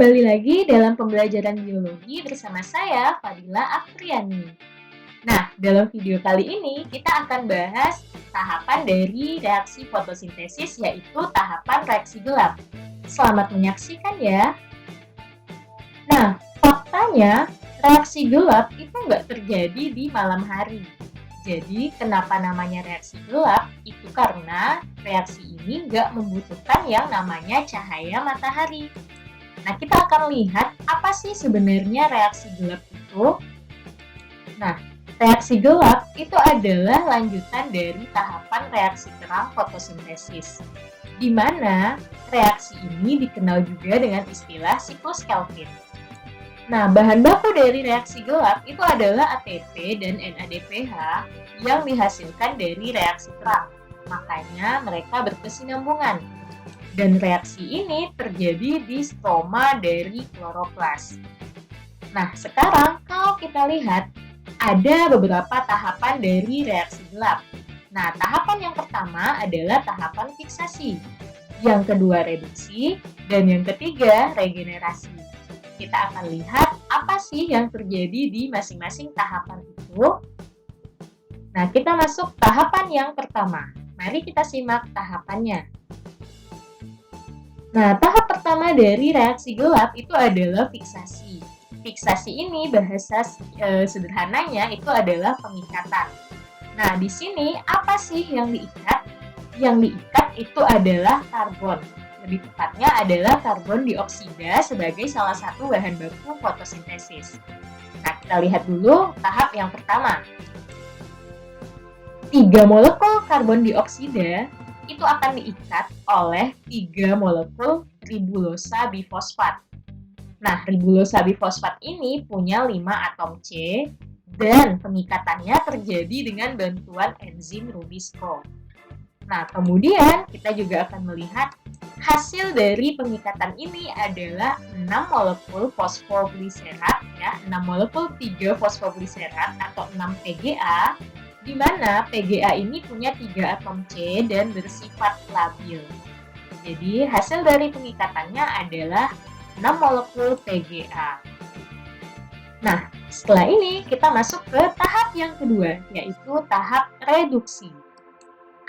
Kembali lagi dalam pembelajaran biologi bersama saya, Fadila Afriani. Nah, dalam video kali ini kita akan bahas tahapan dari reaksi fotosintesis, yaitu tahapan reaksi gelap. Selamat menyaksikan ya. Nah, faktanya reaksi gelap itu nggak terjadi di malam hari. Jadi, kenapa namanya reaksi gelap? Itu karena reaksi ini nggak membutuhkan yang namanya cahaya matahari. Nah, kita akan lihat apa sih sebenarnya reaksi gelap itu. Nah, reaksi gelap itu adalah lanjutan dari tahapan reaksi terang fotosintesis, di mana reaksi ini dikenal juga dengan istilah siklus Kelvin. Nah, bahan baku dari reaksi gelap itu adalah ATP dan NADPH yang dihasilkan dari reaksi terang. Makanya mereka berkesinambungan. Dan reaksi ini terjadi di stroma dari kloroplas. Nah, sekarang kalau kita lihat, ada beberapa tahapan dari reaksi gelap. Nah, tahapan yang pertama adalah tahapan fiksasi. Yang kedua reduksi, dan yang ketiga regenerasi. Kita akan lihat apa sih yang terjadi di masing-masing tahapan itu. Nah, kita masuk tahapan yang pertama. Mari kita simak tahapannya. Nah, tahap pertama dari reaksi gelap itu adalah fiksasi. Fiksasi ini bahasa sederhananya itu adalah pengikatan. Nah, di sini apa sih yang diikat? Yang diikat itu adalah karbon. Lebih tepatnya adalah karbon dioksida sebagai salah satu bahan baku fotosintesis. Nah, kita lihat dulu tahap yang pertama. 3 molekul karbon dioksida itu akan diikat oleh 3 molekul ribulosa bifosfat. Nah, ribulosa bifosfat ini punya 5 atom C dan pengikatannya terjadi dengan bantuan enzim Rubisco. Nah, kemudian kita juga akan melihat hasil dari pengikatan ini adalah 6 molekul fosfogliserat, ya, 6 molekul 3 fosfogliserat atau 6 PGA, di mana PGA ini punya 3 atom C dan bersifat labil. Jadi, hasil dari pengikatannya adalah 6 molekul PGA. Nah, setelah ini kita masuk ke tahap yang kedua, yaitu tahap reduksi.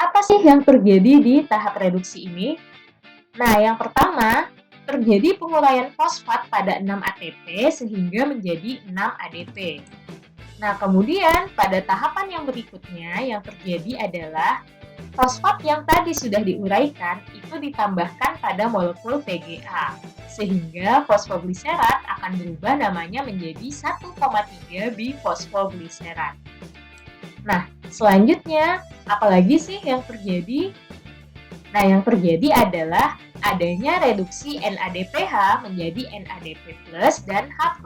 Apa sih yang terjadi di tahap reduksi ini? Nah, yang pertama, terjadi penguraian fosfat pada 6 ATP sehingga menjadi 6 ADP. Nah, kemudian pada tahapan yang berikutnya yang terjadi adalah fosfat yang tadi sudah diuraikan itu ditambahkan pada molekul PGA, sehingga fosfogliserat akan berubah namanya menjadi 1,3 bifosfogliserat. Nah, selanjutnya, apalagi sih yang terjadi? Nah, yang terjadi adalah adanya reduksi NADPH menjadi NADP+ dan H+.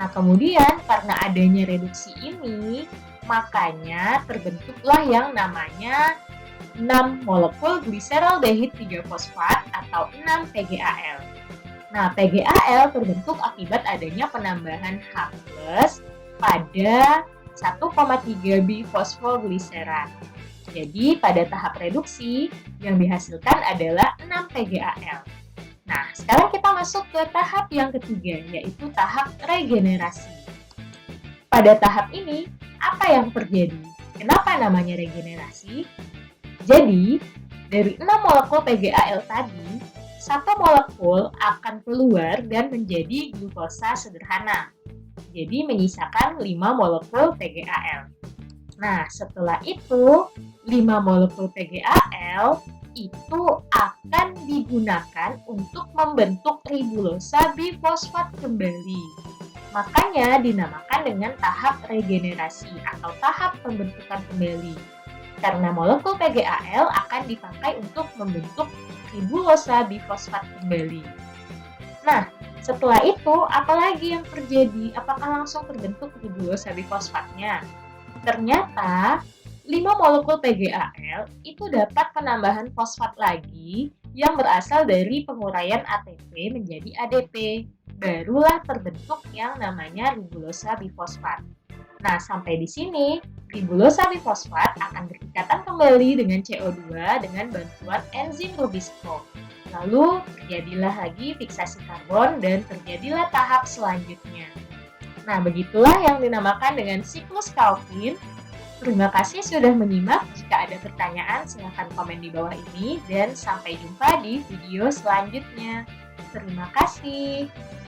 Nah, kemudian karena adanya reduksi ini, makanya terbentuklah yang namanya 6 molekul gliseraldehid 3-fosfat atau 6 PGAL. Nah, PGAL terbentuk akibat adanya penambahan H+ pada 1,3 bifosfogliserat. Jadi, pada tahap reduksi, yang dihasilkan adalah 6 PGAL. Nah, sekarang kita masuk ke tahap yang ketiga, yaitu tahap regenerasi. Pada tahap ini, apa yang terjadi? Kenapa namanya regenerasi? Jadi, dari 6 molekul PGAL tadi, 1 molekul akan keluar dan menjadi glukosa sederhana. Jadi, menyisakan 5 molekul PGAL. Nah, setelah itu, 5 molekul PGAL itu akan digunakan untuk membentuk ribulosa bifosfat kembali. Makanya dinamakan dengan tahap regenerasi atau tahap pembentukan kembali. Karena molekul PGAL akan dipakai untuk membentuk ribulosa bifosfat kembali. Nah, setelah itu apalagi yang terjadi? Apakah langsung terbentuk ribulosa bifosfatnya? Ternyata 5 molekul PGAL itu dapat penambahan fosfat lagi yang berasal dari penguraian ATP menjadi ADP. Barulah terbentuk yang namanya ribulosa bifosfat. Nah, sampai di sini, ribulosa bifosfat akan berikatan kembali dengan CO2 dengan bantuan enzim Rubisco. Lalu terjadilah lagi fiksasi karbon dan terjadilah tahap selanjutnya. Nah, begitulah yang dinamakan dengan siklus Calvin. Terima kasih sudah menyimak. Jika ada pertanyaan, silahkan komen di bawah ini dan sampai jumpa di video selanjutnya. Terima kasih.